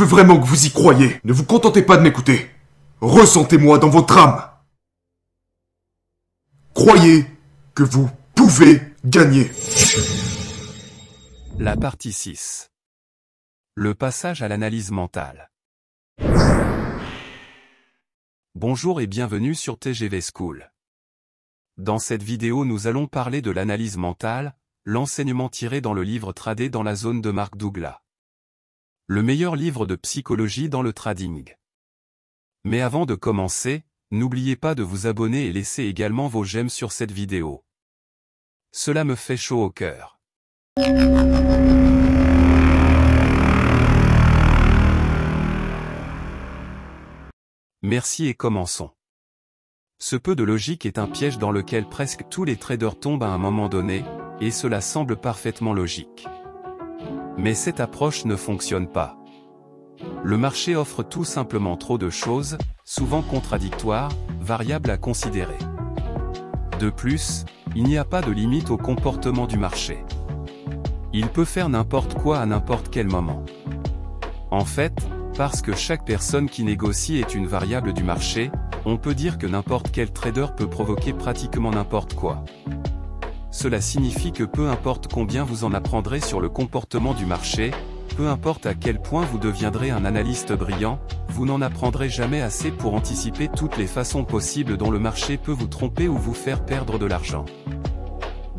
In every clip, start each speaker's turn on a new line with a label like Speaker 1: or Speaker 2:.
Speaker 1: veux vraiment que vous y croyiez. Ne vous contentez pas de m'écouter. Ressentez-moi dans votre âme. Croyez que vous pouvez gagner.
Speaker 2: La partie 6. Le passage à l'analyse mentale. Bonjour et bienvenue sur TGV School. Dans cette vidéo nous allons parler de l'analyse mentale, l'enseignement tiré dans le livre Trader dans la zone de Mark Douglas. Le meilleur livre de psychologie dans le trading. Mais avant de commencer, n'oubliez pas de vous abonner et laisser également vos j'aime sur cette vidéo. Cela me fait chaud au cœur. Merci et commençons. Ce peu de logique est un piège dans lequel presque tous les traders tombent à un moment donné, et cela semble parfaitement logique. Mais cette approche ne fonctionne pas. Le marché offre tout simplement trop de choses, souvent contradictoires, variables à considérer. De plus, il n'y a pas de limite au comportement du marché. Il peut faire n'importe quoi à n'importe quel moment. En fait, parce que chaque personne qui négocie est une variable du marché, on peut dire que n'importe quel trader peut provoquer pratiquement n'importe quoi. Cela signifie que peu importe combien vous en apprendrez sur le comportement du marché, peu importe à quel point vous deviendrez un analyste brillant, vous n'en apprendrez jamais assez pour anticiper toutes les façons possibles dont le marché peut vous tromper ou vous faire perdre de l'argent.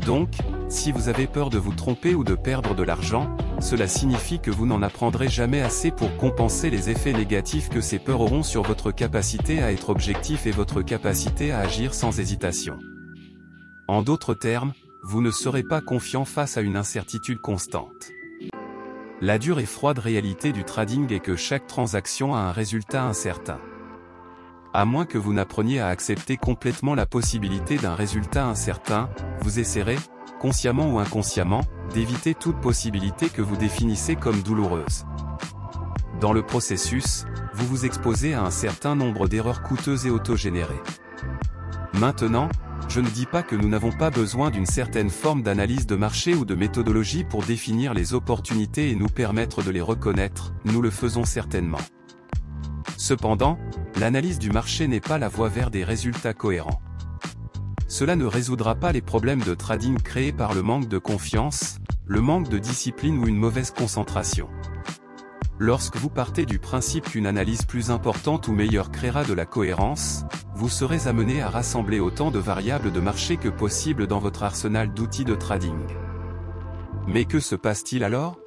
Speaker 2: Donc, si vous avez peur de vous tromper ou de perdre de l'argent, cela signifie que vous n'en apprendrez jamais assez pour compenser les effets négatifs que ces peurs auront sur votre capacité à être objectif et votre capacité à agir sans hésitation. En d'autres termes, vous ne serez pas confiant face à une incertitude constante. La dure et froide réalité du trading est que chaque transaction a un résultat incertain. À moins que vous n'appreniez à accepter complètement la possibilité d'un résultat incertain, vous essaierez, consciemment ou inconsciemment, d'éviter toute possibilité que vous définissez comme douloureuse. Dans le processus, vous vous exposez à un certain nombre d'erreurs coûteuses et autogénérées. Maintenant, je ne dis pas que nous n'avons pas besoin d'une certaine forme d'analyse de marché ou de méthodologie pour définir les opportunités et nous permettre de les reconnaître, nous le faisons certainement. Cependant, l'analyse du marché n'est pas la voie vers des résultats cohérents. Cela ne résoudra pas les problèmes de trading créés par le manque de confiance, le manque de discipline ou une mauvaise concentration. Lorsque vous partez du principe qu'une analyse plus importante ou meilleure créera de la cohérence, vous serez amené à rassembler autant de variables de marché que possible dans votre arsenal d'outils de trading. Mais que se passe-t-il alors?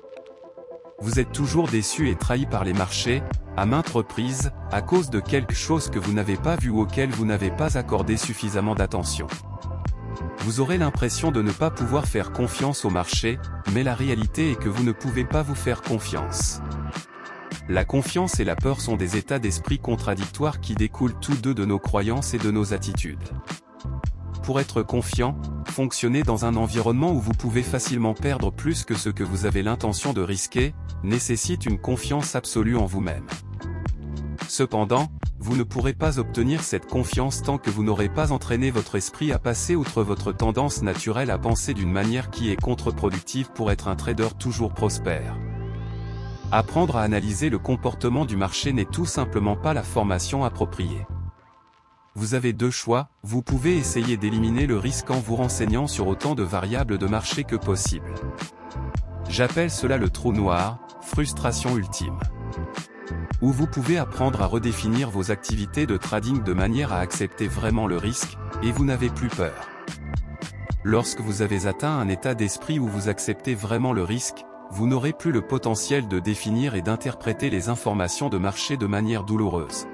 Speaker 2: Vous êtes toujours déçu et trahi par les marchés, à maintes reprises, à cause de quelque chose que vous n'avez pas vu ou auquel vous n'avez pas accordé suffisamment d'attention. Vous aurez l'impression de ne pas pouvoir faire confiance au marché, mais la réalité est que vous ne pouvez pas vous faire confiance. La confiance et la peur sont des états d'esprit contradictoires qui découlent tous deux de nos croyances et de nos attitudes. Pour être confiant, fonctionner dans un environnement où vous pouvez facilement perdre plus que ce que vous avez l'intention de risquer, nécessite une confiance absolue en vous-même. Cependant, vous ne pourrez pas obtenir cette confiance tant que vous n'aurez pas entraîné votre esprit à passer outre votre tendance naturelle à penser d'une manière qui est contre-productive pour être un trader toujours prospère. Apprendre à analyser le comportement du marché n'est tout simplement pas la formation appropriée. Vous avez deux choix, vous pouvez essayer d'éliminer le risque en vous renseignant sur autant de variables de marché que possible. J'appelle cela le trou noir, frustration ultime. Ou vous pouvez apprendre à redéfinir vos activités de trading de manière à accepter vraiment le risque, et vous n'avez plus peur. Lorsque vous avez atteint un état d'esprit où vous acceptez vraiment le risque, vous n'aurez plus le potentiel de définir et d'interpréter les informations de marché de manière douloureuse.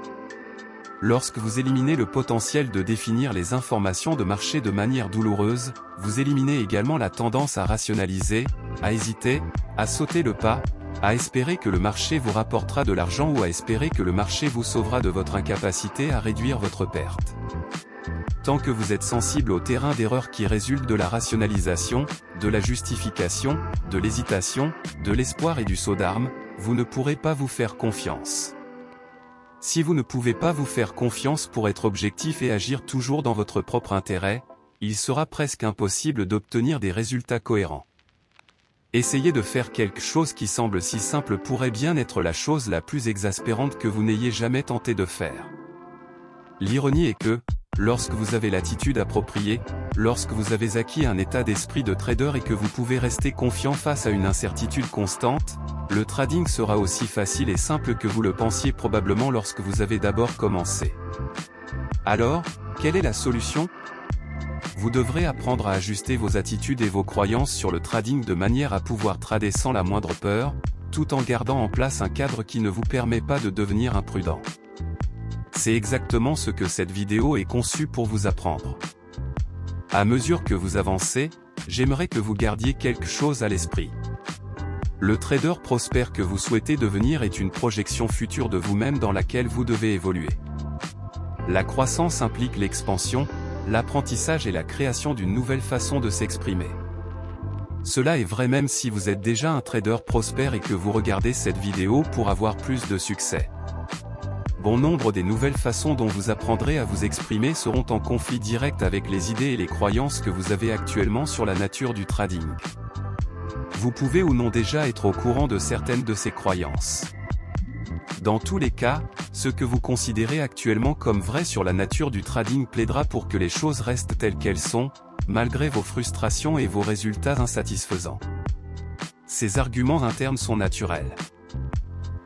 Speaker 2: Lorsque vous éliminez le potentiel de définir les informations de marché de manière douloureuse, vous éliminez également la tendance à rationaliser, à hésiter, à sauter le pas, à espérer que le marché vous rapportera de l'argent ou à espérer que le marché vous sauvera de votre incapacité à réduire votre perte. Tant que vous êtes sensible au terrain d'erreur qui résulte de la rationalisation, de la justification, de l'hésitation, de l'espoir et du saut d'armes, vous ne pourrez pas vous faire confiance. Si vous ne pouvez pas vous faire confiance pour être objectif et agir toujours dans votre propre intérêt, il sera presque impossible d'obtenir des résultats cohérents. Essayer de faire quelque chose qui semble si simple pourrait bien être la chose la plus exaspérante que vous n'ayez jamais tenté de faire. L'ironie est que, lorsque vous avez l'attitude appropriée, lorsque vous avez acquis un état d'esprit de trader et que vous pouvez rester confiant face à une incertitude constante, le trading sera aussi facile et simple que vous le pensiez probablement lorsque vous avez d'abord commencé. Alors, quelle est la solution ? Vous devrez apprendre à ajuster vos attitudes et vos croyances sur le trading de manière à pouvoir trader sans la moindre peur, tout en gardant en place un cadre qui ne vous permet pas de devenir imprudent. C'est exactement ce que cette vidéo est conçue pour vous apprendre. À mesure que vous avancez, j'aimerais que vous gardiez quelque chose à l'esprit. Le trader prospère que vous souhaitez devenir est une projection future de vous-même dans laquelle vous devez évoluer. La croissance implique l'expansion, l'apprentissage et la création d'une nouvelle façon de s'exprimer. Cela est vrai même si vous êtes déjà un trader prospère et que vous regardez cette vidéo pour avoir plus de succès. Bon nombre des nouvelles façons dont vous apprendrez à vous exprimer seront en conflit direct avec les idées et les croyances que vous avez actuellement sur la nature du trading. Vous pouvez ou non déjà être au courant de certaines de ces croyances. Dans tous les cas, ce que vous considérez actuellement comme vrai sur la nature du trading plaidera pour que les choses restent telles qu'elles sont, malgré vos frustrations et vos résultats insatisfaisants. Ces arguments internes sont naturels.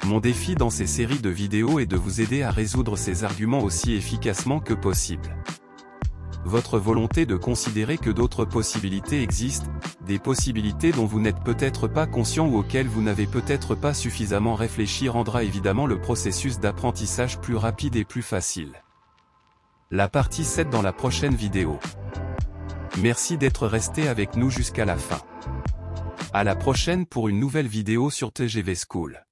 Speaker 2: Mon défi dans ces séries de vidéos est de vous aider à résoudre ces arguments aussi efficacement que possible. Votre volonté de considérer que d'autres possibilités existent, des possibilités dont vous n'êtes peut-être pas conscient ou auxquelles vous n'avez peut-être pas suffisamment réfléchi rendra évidemment le processus d'apprentissage plus rapide et plus facile. La partie 7 dans la prochaine vidéo. Merci d'être resté avec nous jusqu'à la fin. À la prochaine pour une nouvelle vidéo sur TGV School.